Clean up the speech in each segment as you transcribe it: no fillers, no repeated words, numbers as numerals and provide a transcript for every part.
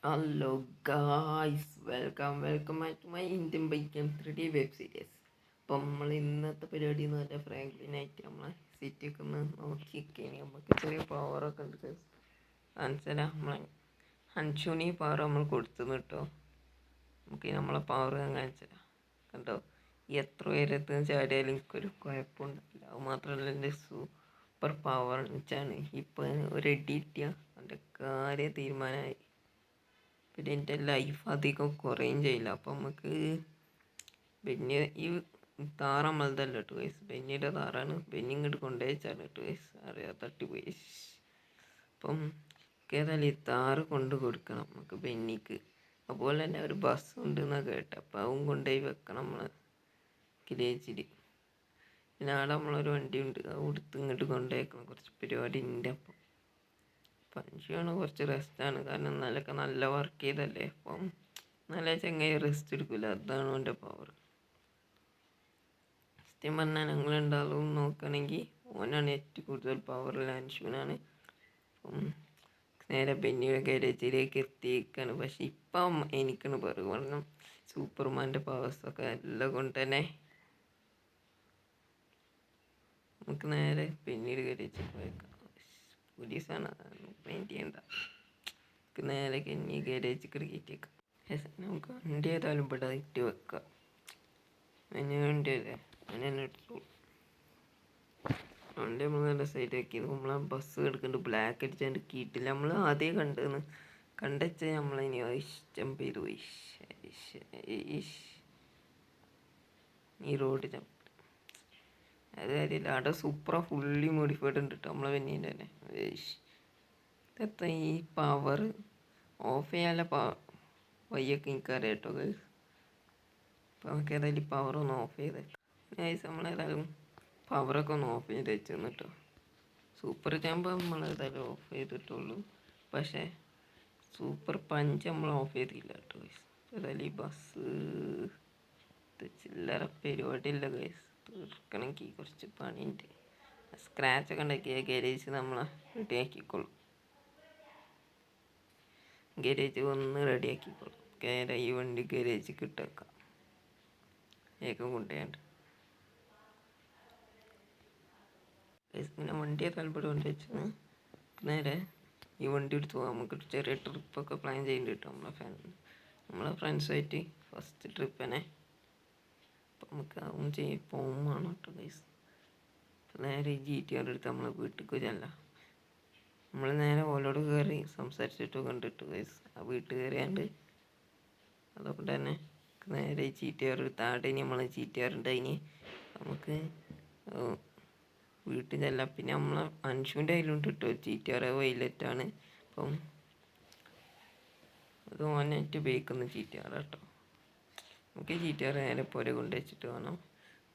Hello guys, welcome back to my Indian bike M 3D web series. അപ്പം നമ്മൾ ഇന്നത്തെ പരിപാടി എന്ന് പറഞ്ഞാൽ ഫ്രാങ്ക്ലിനായിട്ട് നമ്മളെ സിറ്റിയൊക്കെ ഒന്ന് നോക്കിയിരിക്കുകയാണ്. നമുക്ക് ചെറിയ പവറൊക്കെ ഉണ്ട്. മനസ്സില നമ്മളെ ഹൻഷൂനി പവർ നമ്മൾ കൊടുത്തു കേട്ടോ. നമുക്ക് നമ്മളെ പവർ കാണിച്ചാൽ കണ്ടോ, എത്ര ഉയരത്തിന് ചാടിയാലും എനിക്കൊരു കുഴപ്പമുണ്ടാവില്ല. അത് മാത്രമല്ല എൻ്റെ സൂപ്പർ പവർ വെച്ചാണ് ഇപ്പോൾ ഒരു അടി കിട്ടിയ എൻ്റെ കാര്യം തീരുമാനമായി. പിന്നെ എൻ്റെ ലൈഫ് അധികം കുറയും ചെയ്യില്ല. അപ്പം നമുക്ക് ബെന്നി ഈ താറ നമ്മളതല്ല കേട്ടോ വയസ്സ്, ബെന്നിയുടെ താറാണ്. ബെന്നി ഇങ്ങോട്ട് കൊണ്ടുവച്ചാണ് കേട്ടോ വയസ്സ്, അറിയാതെ തട്ടിപ്പോയി. അപ്പം ഏതായാലും ഈ താറ് കൊണ്ട് കൊടുക്കണം നമുക്ക് ബെന്നിക്ക്. അതുപോലെ തന്നെ ഒരു ബസ് ഉണ്ടെന്നാണ് കേട്ടത്. അപ്പം അതും കൊണ്ടുപോയി വെക്കണം നമ്മൾ കിലേച്ചിൽ. പിന്നെ ആടെ നമ്മളൊരു വണ്ടി ഉണ്ട്, അത് കൊടുത്ത് ഇങ്ങോട്ട് കൊണ്ടുപോയേക്കണം. കുറച്ച് പരിപാടി ഉണ്ട്. അപ്പം പഞ്ചാണ് കുറച്ച് റെസ്റ്റാണ്, കാരണം ഇന്നലൊക്കെ നല്ല വർക്ക് ചെയ്തല്ലേ. അപ്പം നല്ല ചങ്ങായി റെസ്റ്റ് എടുക്കില്ല, അതാണ് എൻ്റെ പവർ. സത്യം പറഞ്ഞാൽ ഞങ്ങളുണ്ടാവും നോക്കുകയാണെങ്കിൽ ഓനാണ് ഏറ്റവും കൂടുതൽ പവറുള്ള അൻഷുവിനാണ്. അപ്പം നേരെ ബെന്നിയുടെ ഗാരേജിലേക്ക് എത്തിയേക്കാണ്. പക്ഷെ ഇപ്പം എനിക്കാണ് പറയുക, കാരണം സൂപ്പർമാൻ്റെ പവേഴ്സൊക്കെ എല്ലാം കൊണ്ട് തന്നെ നമുക്ക് നേരെ ബെന്നിയുടെ ഗാരേജിൽ പോയേക്കാം. പോലീസാണ്, മൈൻഡ് ചെയ്യണ്ട. നേരെ കഞ്ഞി ഗാരേജ് കയറ്റിയേക്കാം. നമുക്ക് വണ്ടി ഏതായാലും ഇവിടെ ഇട്ട് വെക്കാം. അതിന് വേണ്ടിയല്ലേ അതിനെ എടുത്തു. വണ്ടി നമ്മൾ നല്ല സൈഡാക്കി. നമ്മളെ ബസ് കിടക്കുന്നുണ്ട്, ബ്ലാക്ക് അടിച്ചാണ്ട് കീട്ടില്ല. നമ്മൾ ആദ്യം കണ്ടുവെച്ചാൽ നമ്മളിനി ജമ്പ് ചെയ്തു പോയി. ഈ റോഡ് ജമ്പ് അത് കാര്യമില്ല. അവിടെ സൂപ്പറാ, ഫുള്ളി മോഡിഫൈഡ് ഉണ്ട് കേട്ടോ നമ്മളെ വെന്നീൻ്റെ തന്നെ. ഇതെത്ര ഈ പവർ ഓഫ് ചെയ്യാനുള്ള വയ്യൊക്കെ എനിക്കറിയാം കേട്ടോ ഗൈസ്. അപ്പോൾ നമുക്ക് ഏതായാലും പവറൊന്ന് ഓഫ് ചെയ്തേക്കാം ഗൈസ്. നമ്മളേതായാലും പവറൊക്കെ ഒന്ന് ഓഫ് ചെയ്ത് വെച്ചെന്ന് കേട്ടോ. സൂപ്പർ ജമ്പ് നമ്മളേതായാലും ഓഫ് ചെയ്തിട്ടുള്ളൂ, പക്ഷേ സൂപ്പർ പഞ്ച് നമ്മൾ ഓഫ് ചെയ്തില്ല കേട്ടോ ഗൈസ്. ഏതായാലും ഈ ബസ് ചില്ലറ പരിപാടിയില്ല ഗൈസ്, തീർക്കണമെങ്കിൽ കുറച്ച് പണിയുണ്ട്. സ്ക്രാച്ചൊക്കെ ഉണ്ടാക്കിയ ഗാരേജ് നമ്മൾ റെഡിയാക്കിക്കോളും. ഗാരേജ് ഒന്ന് റെഡിയാക്കിക്കോളും. ഈ വണ്ടി ഗാരേജ് കിട്ടേക്കാം ഏകം കൊണ്ടുപോയാണ്ട്. ഇങ്ങനെ വണ്ടിയെ താല്പര്യം കൊണ്ട് വെച്ചാൽ നേരെ ഈ വണ്ടി എടുത്ത് പോകാം. നമുക്ക് ചെറിയ ട്രിപ്പൊക്കെ പ്ലാൻ ചെയ്യുന്നുണ്ട് കേട്ടോ നമ്മളെ ഫ്രണ്ട്സുമായിട്ട്. ഫസ്റ്റ് ട്രിപ്പ് തന്നെ അപ്പം നമുക്ക് അതൊന്നും പോകുമ്പോഴാണ് കേട്ടോ ഗൈസ്. നേരെ GTR എടുത്ത് നമ്മൾ വീട്ടിലേക്ക് ചെല്ലാം. നമ്മൾ നേരെ ഓലോട് കയറി സംസാരിച്ചിട്ട് കണ്ടിട്ട് ഗൈസ് ആ വീട്ടിൽ കയറിയാണ്ട് അതുകൊണ്ട് തന്നെ നേരെ GTR എടുത്ത് ആടെ നമ്മൾ GTR ഉണ്ടായിന് നമുക്ക് വീട്ടിൽ ചെല്ലാം. പിന്നെ നമ്മളെ അൻഷുവിൻ്റെ കയ്യിലുണ്ട് കേട്ടോ GTR വൈലറ്റാണ്. അപ്പം അത് ഓനായിട്ട് ഉപയോഗിക്കുന്ന GTR കേട്ടോ. നമുക്ക് GTR നേരെ പോലെ കൊണ്ട് വെച്ചിട്ട് വേണം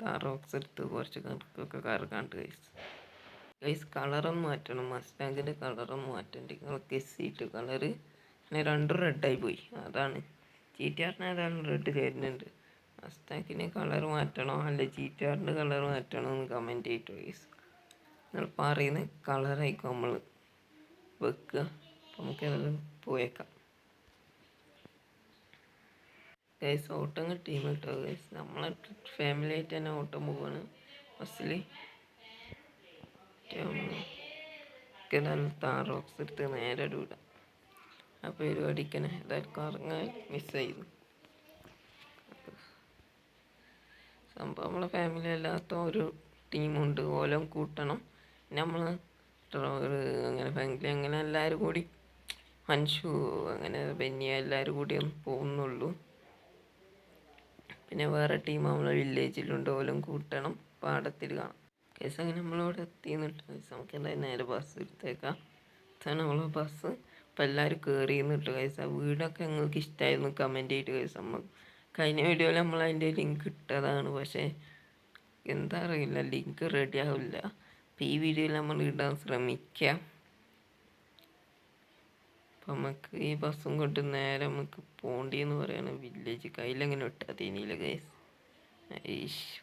താറോക്സ് എടുത്ത് കുറച്ച് കണക്കൊക്കെ കറക്കാണ്ട് ഗൈസ്. കളറൊന്നും മാറ്റണം, മസ്റ്റാങ്കിൻ്റെ കളറൊന്നും മാറ്റണ്ട. നിങ്ങൾക്ക് സീറ്റ് കളറ് അങ്ങനെ രണ്ടും റെഡായി പോയി. അതാണ് GTRന് ഏതായാലും റെഡ് തരുന്നുണ്ട്. മസ്റ്റാങ്കിന് കളർ മാറ്റണോ അല്ല GTRൻ്റെ കളർ മാറ്റണോ എന്ന് കമൻറ്റ് ചെയ്തിട്ട് ഗൈസ്. നിങ്ങൾ പറയുന്ന കളറായിരിക്കും നമ്മൾ വെക്കുക. നമുക്ക് ഏതായാലും പോയേക്കാം ഗൈസ്. ഓട്ടം ടീം കിട്ടുക ഗൈസ്. നമ്മളെ ഫാമിലി ആയിട്ട് തന്നെ ഓട്ടം പോവാണ് ബസ്സിൽ. ഏതായാലും താറോക്സ് എടുത്ത് നേരെ വിടാം. ആ പരിപാടിക്കനെ ഏതായാലും കറങ്ങാൻ മിസ്സായിരുന്നു സംഭവം. നമ്മളെ ഫാമിലി അല്ലാത്ത ഒരു ടീമുണ്ട്, ഓലം കൂട്ടണം. പിന്നെ നമ്മൾ അങ്ങനെ ഫാമിലി അങ്ങനെ എല്ലാവരും കൂടി അൻഷു അങ്ങനെ ബെന്നിയ എല്ലാവരും കൂടി ഒന്ന് പോകുന്നുള്ളൂ. പിന്നെ വേറെ ടീം നമ്മളെ വില്ലേജിലുണ്ട്, ഓലം കൂട്ടണം. പാടത്തിൽ കാണാം കേസ്. അങ്ങനെ നമ്മളിവിടെ എത്തിയെന്നിട്ട് നമുക്ക് എന്തായാലും നേരെ ബസ് എടുത്തേക്കാം. ഇതാണ് നമ്മളെ ബസ്. അപ്പോൾ എല്ലാവരും കയറിയെന്നിട്ട് കേസ്. ആ വീടൊക്കെ നിങ്ങൾക്ക് ഇഷ്ടമായിരുന്നു കമൻറ്റ് ചെയ്തിട്ട് കേസ്. നമ്മൾ കഴിഞ്ഞ വീഡിയോയിൽ നമ്മൾ അതിൻ്റെ ലിങ്ക് ഇട്ടതാണ്, പക്ഷേ എന്താ അറിയില്ല ലിങ്ക് റെഡി ആവില്ല. അപ്പോൾ ഈ വീഡിയോയിൽ നമ്മൾ ഇടാൻ ശ്രമിക്കാം. അപ്പം നമുക്ക് ഈ ബസ്സും കൊണ്ട് നേരെ നമുക്ക് പോണ്ടിയെന്ന് പറയുകയാണ് വില്ലേജ്. കയ്യിലെങ്ങനെ ഇട്ടാൽ തീനിയില്ല കേസ്.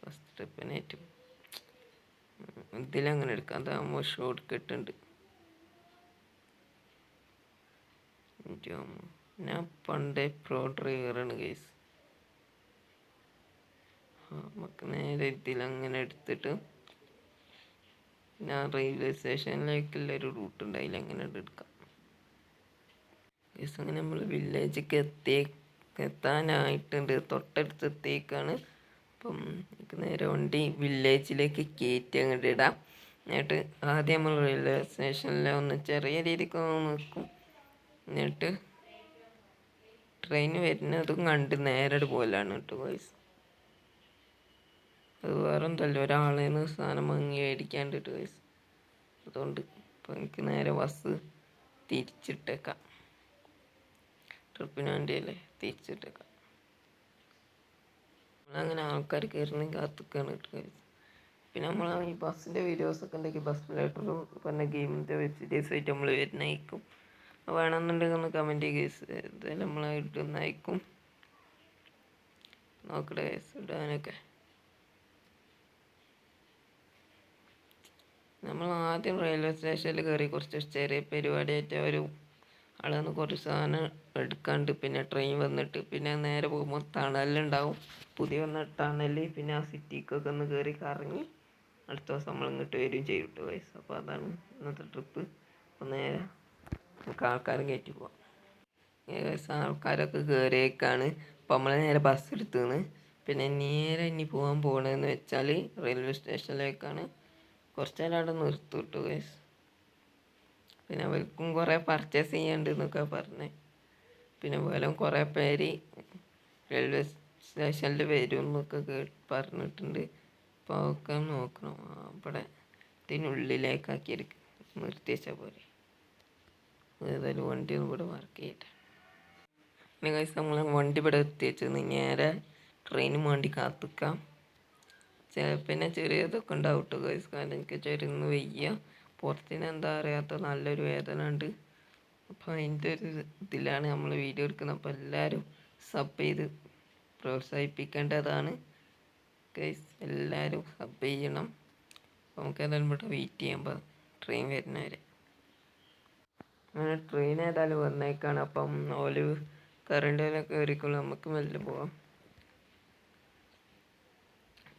ഫസ്റ്റ് ട്രിപ്പിനേറ്റവും ഇതിലങ്ങനെ എടുക്കാം, അതാകുമ്പോൾ ഷോർട്ട് കട്ട് ഉണ്ട്. ഞാൻ പണ്ടേ പ്രോ ഡ്രൈവറാണ് ഗൈസ്. നമുക്ക് നേരെ ഇതിലങ്ങനെ എടുത്തിട്ട് ഞാൻ റെയിൽവേ സ്റ്റേഷനിലേക്കുള്ള ഒരു റൂട്ട് ഉണ്ട്, അതിലെങ്ങനെ എടുക്കാം ഗൈസ്. അങ്ങനെ നമ്മൾ വില്ലേജിലേക്ക് എത്താനായിട്ടുണ്ട്, തൊട്ടടുത്ത് എത്തിയേക്കാണ്. അപ്പം നമുക്ക് നേരെ വണ്ടി വില്ലേജിലേക്ക് കയറ്റി അങ്ങോട്ട് ഇടാം. എന്നിട്ട് ആദ്യം നമ്മൾ റെയിൽവേ സ്റ്റേഷനിൽ ഒന്ന് ചെറിയ രീതിക്ക് നിൽക്കും. എന്നിട്ട് ട്രെയിൻ വരുന്നതും കണ്ട് നേരെ പോലാണ് കേട്ടോ ഗൈസ്. അത് വേറെ എന്തല്ല, ഒരാളെ നിന്ന് സാധനം വാങ്ങി മേടിക്കാണ്ടിട്ട് ഗൈസ്. അതുകൊണ്ട് ഇപ്പം എനിക്ക് നേരെ ബസ് തിരിച്ചിട്ടേക്കാം, ട്രിപ്പിന് വേണ്ടിയല്ലേ തിരിച്ചിട്ടേക്കാം. നമ്മളങ്ങനെ ആൾക്കാർ കയറുന്ന കാത്തുക്കാണ് കേട്ടോ ഗൈസ്. പിന്നെ നമ്മൾ ഈ ബസ്സിൻ്റെ വീഡിയോസൊക്കെ ഉണ്ടെങ്കിൽ ബസ് ലേറ്ററും പിന്നെ ഗെയിമിൻ്റെ വെബ് സീരീസ് ആയിട്ട് നമ്മൾ വരുന്നയക്കും. വേണമെന്നുണ്ടെങ്കിൽ ഒന്ന് കമൻറ്റ് കേസ് എന്തായാലും നമ്മൾ ഇടുന്നയക്കും. നോക്കട്ടെ കേസ് ഇടാനൊക്കെ. നമ്മൾ ആദ്യം റെയിൽവേ സ്റ്റേഷനിൽ കയറി കുറച്ച് ചെറിയ പരിപാടിയായിട്ട് ഒരു ആളെന്ന് കുറച്ച് സാധനം എടുക്കാണ്ട്, പിന്നെ ട്രെയിൻ വന്നിട്ട് പിന്നെ നേരെ പോകുമ്പോൾ ടണലുണ്ടാവും, പുതിയ വന്ന ടണൽ. പിന്നെ ആ സിറ്റിക്കൊക്കെ ഒന്ന് കയറി കറങ്ങി അടുത്ത ദിവസം നമ്മൾ ഇങ്ങോട്ട് വരികയും ചെയ്യും കേട്ടോ ഗൈസ്. അപ്പോൾ അതാണ് ഇന്നത്തെ ട്രിപ്പ്. അപ്പോൾ നേരെ നമുക്ക് ആൾക്കാരും കയറ്റി പോവാം. ഏകദേശം ആൾക്കാരൊക്കെ കയറിയേക്കാണ്. അപ്പോൾ നമ്മൾ നേരെ ബസ് എടുത്തുനിന്ന് പിന്നെ നേരെ ഇനി പോകാൻ പോകണമെന്ന് വെച്ചാൽ റെയിൽവേ സ്റ്റേഷനിലേക്കാണ്. കുറച്ച് നേരം അവിടെ നിർത്തും കേട്ടോ ഗൈസ്. പിന്നെ അവർക്കും കുറേ പർച്ചേസ് ചെയ്യാണ്ട് എന്നൊക്കെ പറഞ്ഞേ. പിന്നെ വേറെ കുറേ പേര് റെയിൽവേ സ്റ്റേഷനിൽ വരും എന്നൊക്കെ പറഞ്ഞിട്ടുണ്ട്. അപ്പോൾ അതൊക്കെ നോക്കണം. അവിടെ ഇതിനുള്ളിലേക്കാക്കി നിർത്തി വെച്ചാൽ പോലെ. ഏതായാലും വണ്ടി ഒന്നും ഇവിടെ വർക്ക് ചെയ്യട്ടെ. പിന്നെ ഗൈസ് നമ്മൾ വണ്ടി ഇവിടെ എത്തി വെച്ചത് നേരെ ട്രെയിനും വേണ്ടി കാത്തിക്കാം. പിന്നെ ചെറിയതൊക്കെ ഉണ്ടാവും കേട്ടോ ഗൈസ്. കാരണം എനിക്ക് ചെറിയൊന്ന് വയ്യ, പുറത്തിന് എന്താ അറിയാത്ത നല്ലൊരു വേദന ഉണ്ട്. അപ്പോൾ അതിൻ്റെ ഒരു ഇതിലാണ് നമ്മൾ വീഡിയോ എടുക്കുന്നത്. അപ്പോൾ എല്ലാവരും സബ് ചെയ്ത് പ്രോത്സാഹിപ്പിക്കേണ്ടതാണ് ഗൈസ്. എല്ലാവരും സബ് ചെയ്യണം. അപ്പോൾ നമുക്ക് ഏതായാലും ഇവിടെ വെയിറ്റ് ചെയ്യാൻ ട്രെയിൻ വരുന്നവരെ. അങ്ങനെ ട്രെയിൻ ഏതായാലും വന്നേക്കാണ്. അപ്പം ഓല് കറണ്ടിലൊക്കെ കയറിക്കുള്ളൂ, നമുക്ക് മെല്ലെ പോവാം.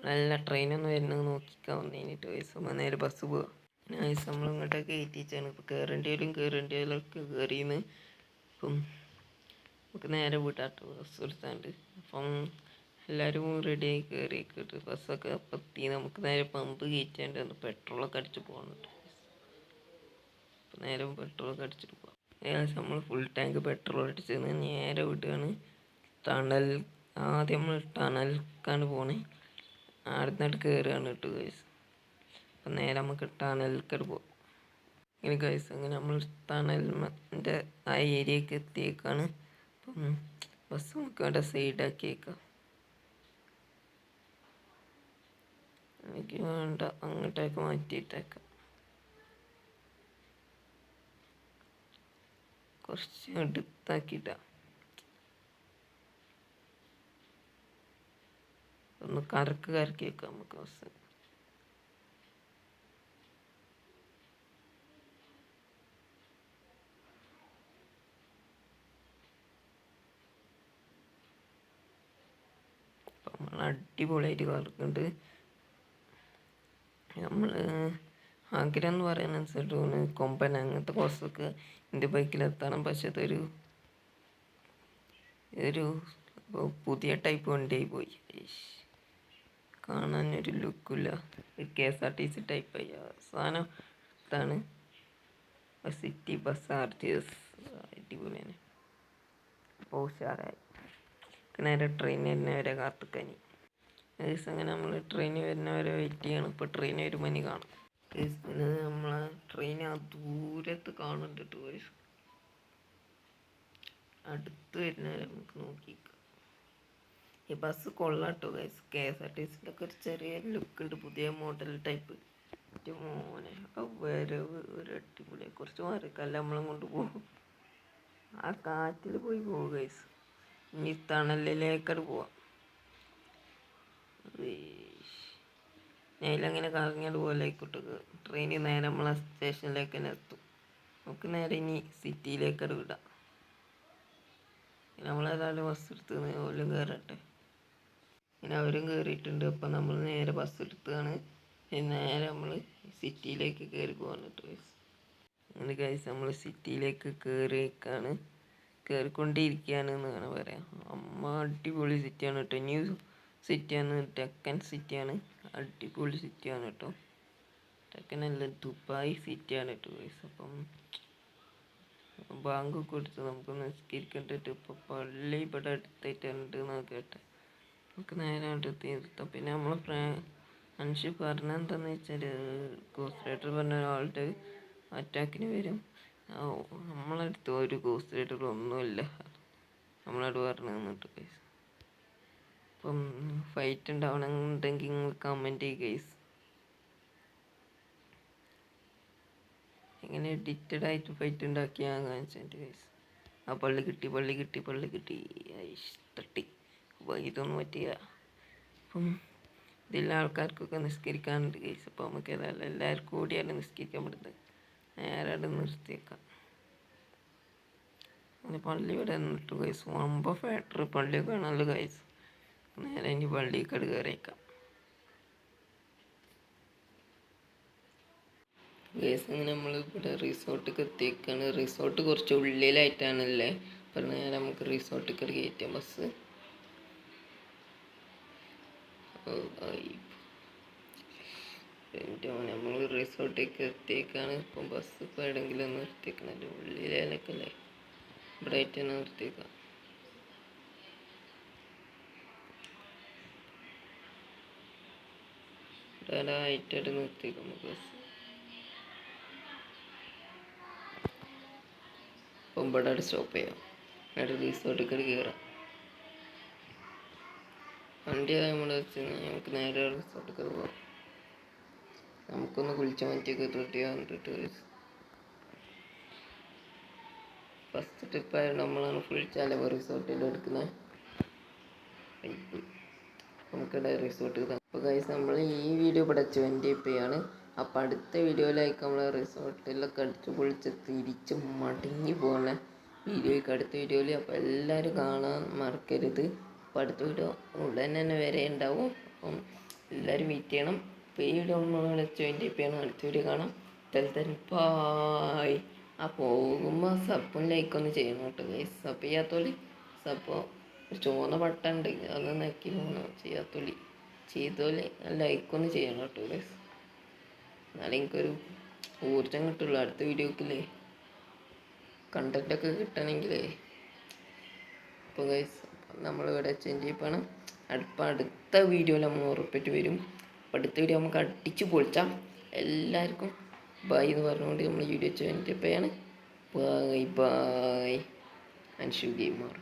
നല്ല ട്രെയിനൊന്നും വരുന്നത് നോക്കിക്കാൻ വന്നിട്ട് വയസ്സ് നേരെ ബസ് പോവാം. വയസ്സ് നമ്മൾ ഇങ്ങോട്ടൊക്കെ കയറ്റിച്ചാണ്. ഇപ്പോൾ കയറേണ്ടിയാലൊക്കെ കയറിയെന്ന്. അപ്പം നമുക്ക് നേരെ വിട്ടാട്ടോ ബസ് എടുത്താണ്ട്. അപ്പം എല്ലാവരും റെഡിയായി കയറിയിട്ട് ബസ്സൊക്കെ അപ്പം എത്തി. നമുക്ക് നേരെ പമ്പ് കയറ്റാണ്ട് പെട്രോളൊക്കെ അടിച്ച് പോകണം. അപ്പം നേരെ പെട്രോളൊക്കെ അടിച്ചിട്ട് പോകാം. ഏകദേശം നമ്മൾ ഫുൾ ടാങ്ക് പെട്രോൾ അടിച്ച് നേരെ വിടുകയാണ്. ടണൽ ആദ്യം നമ്മൾ ടണലിലേക്കാണ് പോണേ. ആടുന്നിട്ട് കയറുകയാണ് കേട്ടോ ഗൈസ്. അപ്പം നേരെ നമുക്ക് ടണലിലേക്കട് പോകാം. ഇങ്ങനെ ഗൈസ് അങ്ങനെ നമ്മൾ ടണലിൻ്റെ ആ ഏരിയക്ക് എത്തിയേക്കാണ്. അപ്പം ബസ് നമുക്ക് അവിടെ സൈഡാക്കിയേക്കാം. എനിക്ക് വേണ്ട അങ്ങോട്ടേക്ക് മാറ്റിയിട്ടേക്കാം. കുറച്ച് അടുത്താക്കിയിട്ടാ ഒന്ന് കറക്കി വെക്കാം നമുക്ക് ബസ്. നമ്മൾ അടിപൊളിയായിട്ട് കറക്കുന്നുണ്ട്. നമ്മൾ ആഗ്രഹം എന്ന് പറയുന്നതനുസരിച്ച് കൊമ്പൻ അങ്ങനത്തെ കുറച്ചൊക്കെ എൻ്റെ ബൈക്കിലെത്തണം. പക്ഷെ ഇതൊരു പുതിയ ടൈപ്പ് വണ്ടിയായി പോയി. കാണാനൊരു ലുക്കില്ല. KSRTC ടൈപ്പായി സാധനം. ഇതാണ് സിറ്റി ബസ് RTS. അടിപൊളിയാണ്. അപ്പോൾ ഉഷാറായി. നേരെ ട്രെയിൻ വരുന്നവരെ കാത്തുക്കാനി. ഏകദേശം അങ്ങനെ നമ്മൾ ട്രെയിൻ വരുന്നവരെ വെയിറ്റ് ചെയ്യണം. ഇപ്പോൾ ട്രെയിൻ വരുമ്പോൾ ഇനി കാണാം. പിന്നെ നമ്മളെ ട്രെയിൻ ആ ദൂരത്ത് കാണുന്നുണ്ട് കേട്ടോ. അടുത്ത് വരുന്നവരെ നമുക്ക് നോക്കിക്കാം. ഈ ബസ് കൊള്ളാട്ടോ ഗൈസ്. KSRTCയിലൊക്കെ ഒരു ചെറിയ ലുക്ക് ഉണ്ട്, പുതിയ മോഡൽ ടൈപ്പ്. മോനെ ആ വരവ് ഒരു അടിപൊളി. കുറച്ച് മാറിക്കല്ല നമ്മളും കൊണ്ട് പോകും. ആ കാറ്റിൽ പോയി പോകും ഗൈസ്. ഇനി തണലിലേക്കട് പോവാം. ഞാനിലങ്ങനെ കറങ്ങിയത് പോലെ ആയിക്കോട്ടെ. ട്രെയിനിൽ നേരെ നമ്മളെ സ്റ്റേഷനിലേക്ക് തന്നെ എത്തും. നമുക്ക് നേരെ ഇനി സിറ്റിയിലേക്കട് വിടാം. നമ്മളേതായാലും ബസ് എടുത്ത് ഓലും കയറട്ടെ. പിന്നെ അവരും കയറിയിട്ടുണ്ട്. അപ്പം നമ്മൾ നേരെ ബസ് എടുത്തതാണ്. നേരെ നമ്മൾ സിറ്റിയിലേക്ക് കയറി പോകാനിട്ട് ഗൈസ്. അങ്ങനെ ഗൈസ് നമ്മൾ സിറ്റിയിലേക്ക് കയറിക്കൊണ്ടിരിക്കുകയാണ് എന്നാണ് പറയാം. അടിപൊളി സിറ്റിയാണ് കേട്ടോ. ന്യൂ സിറ്റിയാണ്, ടെക്കൻ സിറ്റിയാണ്. അടിപൊളി സിറ്റിയാണ് കേട്ടോ. ടെക്കനല്ല, ദുബായ് സിറ്റിയാണ് കേട്ടോ ഗൈസ്. അപ്പം ബാങ്ക് കൊടുത്ത് നമുക്ക് നിസ്കരിക്കേണ്ടിട്ട് ഇപ്പോൾ പള്ളി ഇവിടെ അടുത്തായിട്ടുണ്ട് എന്നൊക്കെ കേട്ടെ. നമുക്ക് നേരെ അടുത്ത് നിർത്താം. പിന്നെ നമ്മൾ മനുഷ്യ പറഞ്ഞ എന്താണെന്ന് വെച്ചാൽ ഗോസ്റ്റ് റൈഡർ പറഞ്ഞ ഒരാളുടെ അറ്റാക്കിന് വരും. നമ്മളടുത്ത് ഒരു ഗോസ്റ്റ് റൈഡർ ഒന്നുമില്ല, നമ്മളോട് പറഞ്ഞു തന്നിട്ട് ഗൈസ്. അപ്പം ഫൈറ്റ് ഉണ്ടാവണമെന്നുണ്ടെങ്കിൽ നിങ്ങൾ കമൻറ്റ് ചെയ്യുക ഗൈസ്. എങ്ങനെ എഡിറ്റഡ് ആയിട്ട് ഫൈറ്റ് ഉണ്ടാക്കിയാൽ കാണിച്ചിട്ട് ഗൈസ്. ആ പള്ളി കിട്ടി തട്ടി. അപ്പോൾ ഇതൊന്നും പറ്റിയ. അപ്പം ഇതിലുള്ള ആൾക്കാർക്കൊക്കെ നിസ്കരിക്കാനുണ്ട് ഗൈസ്. അപ്പോൾ നമുക്ക് ഏതായാലും എല്ലാവർക്കും കൂടിയാണ് നിസ്കരിക്കാൻ പറ്റുന്നത്. നേരെ നിർത്തിയേക്കാം. അങ്ങനെ പള്ളി ഇവിടെ നിന്നിട്ട് ഗൈസ്. വമ്പ ഫാക്ടറി പള്ളിയൊക്കെ കാണാമല്ലോ ഗൈസ്. നേരെ ഇനി പള്ളിക്ക് കയറിയേക്കാം ഗൈസ്. അങ്ങനെ നമ്മൾ ഇവിടെ റിസോർട്ടിലേക്ക് എത്തിയേക്കാണ്. റിസോർട്ട് കുറച്ച് ഉള്ളിലായിട്ടാണല്ലേ. അപ്പം നേരെ നമുക്ക് റിസോർട്ടിലേക്ക് കയറ്റാം ബസ്. നമ്മൾ റിസോർട്ടിലേക്ക് എത്തിയേക്കാണ്. ഇപ്പം ബസ് ഇപ്പോൾ എവിടെയെങ്കിലും ഒന്ന് നിർത്തിയേക്കണല്ലേ. ഉള്ളിലേക്ക് അല്ലേ, ഇവിടെ ആയിട്ട് തന്നെ നിർത്തിയേക്കാം. ഇവിടെ ആയിട്ടായിട്ട് നിർത്തിയേക്കാം നമുക്ക് ബസ്. അപ്പം ഇവിടെ സ്റ്റോപ്പ് ചെയ്യാം. എന്നിട്ട് റിസോർട്ടിലേക്ക് കയറാം. വണ്ടി നമ്മുടെ വെച്ച് നമുക്ക് നേരെ റിസോർട്ടിലേക്ക് പോകാം. നമുക്കൊന്ന് കുളിച്ചാൽ മാറ്റിയൊക്കെ തൊട്ടി കണ്ടിട്ട് ഫസ്റ്റ് ട്രിപ്പായത് നമ്മളാണ് ഫുൾ ചിലവ് റിസോർട്ടിൽ എടുക്കുന്നത്. നമുക്കിവിടെ റിസോർട്ട്. അപ്പോൾ ഗൈസ് നമ്മൾ ഈ വീഡിയോ ഇവിടെ ചെയ്യാണ്. അപ്പോൾ അടുത്ത വീഡിയോയിലേക്ക് നമ്മൾ റിസോർട്ടിലൊക്കെ അടിച്ച് പൊളിച്ച് തിരിച്ച് മടങ്ങി പോകുന്ന വീഡിയോയ്ക്ക് അടുത്ത വീഡിയോയിൽ. അപ്പോൾ എല്ലാവരും കാണാൻ മറക്കരുത്. അപ്പോൾ അടുത്ത വീഡിയോ ഉടനെ തന്നെ വരെ ഉണ്ടാവും. അപ്പം എല്ലാവരും വെയിറ്റ് ചെയ്യണം. അപ്പോൾ ഈ വീഡിയോ നമ്മൾ ചെയ്യാണ്. അടുത്ത വീഡിയോ കാണാം. ബായ്. ആ പോകുമ്പോൾ സബും ലൈക്കൊന്ന് ചെയ്യണം കേട്ടോ ഗൈസ്. സബ് ചെയ്യാത്തോളി. സബ് ഒരു ചുവന്ന ബട്ടൺ ഉണ്ട്, അതൊന്ന് നോക്കി പോകണം. ചെയ്തോലെ ലൈക്കൊന്ന് ചെയ്യണം കേട്ടോ ഗൈസ്. എന്നാലും എനിക്കൊരു ഊർജം കിട്ടുള്ളൂ അടുത്ത വീഡിയോക്കില്ലേ കണ്ടൻറ്റൊക്കെ കിട്ടണമെങ്കിലേ. അപ്പോൾ ഗൈസ് നമ്മളിവിടെ ചേഞ്ച് ചെയ്യണം. അടുത്ത വീഡിയോയിൽ നമ്മൾ ഉറപ്പിട്ട് വരും. അപ്പോൾ അടുത്ത വീഡിയോ നമുക്ക് അടിച്ച് പൊളിച്ചാം. എല്ലാവർക്കും ബൈ എന്ന് പറഞ്ഞുകൊണ്ട് നമ്മൾ വീഡിയോ ചേഞ്ച് ചെയ്യാണ്. Bye bye. ആൻഡ് ഷു ഗെയിമർ.